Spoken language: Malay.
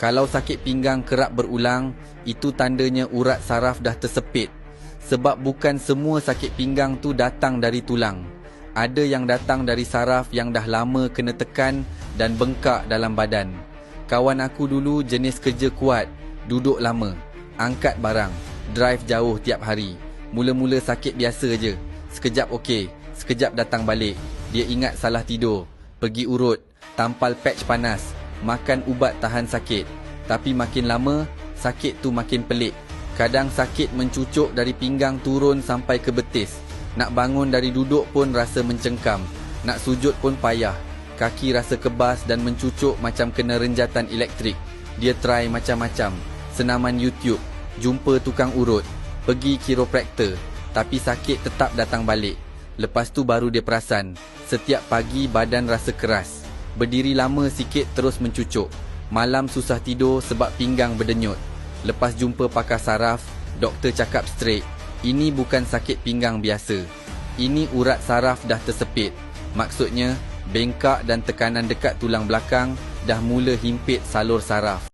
Kalau sakit pinggang kerap berulang, itu tandanya urat saraf dah tersepit. Sebab bukan semua sakit pinggang tu datang dari tulang. Ada yang datang dari saraf yang dah lama kena tekan dan bengkak dalam badan. Kawan aku dulu jenis kerja kuat, duduk lama, angkat barang, drive jauh tiap hari. Mula-mula sakit biasa je. Sekejap okey, sekejap datang balik. Dia ingat salah tidur, pergi urut, tampal patch panas, makan ubat tahan sakit. Tapi makin lama, sakit tu makin pelik. Kadang sakit mencucuk dari pinggang turun sampai ke betis. Nak bangun dari duduk pun rasa mencengkam. Nak sujud pun payah. Kaki rasa kebas dan mencucuk macam kena renjatan elektrik. Dia try macam-macam. Senaman YouTube, jumpa tukang urut, pergi kiropraktor. Tapi sakit tetap datang balik. Lepas tu baru dia perasan, setiap pagi badan rasa keras. Berdiri lama sikit terus mencucuk. Malam susah tidur sebab pinggang berdenyut. Lepas jumpa pakar saraf, doktor cakap straight, ini bukan sakit pinggang biasa. Ini urat saraf dah tersepit. Maksudnya, bengkak dan tekanan dekat tulang belakang dah mula himpit salur saraf.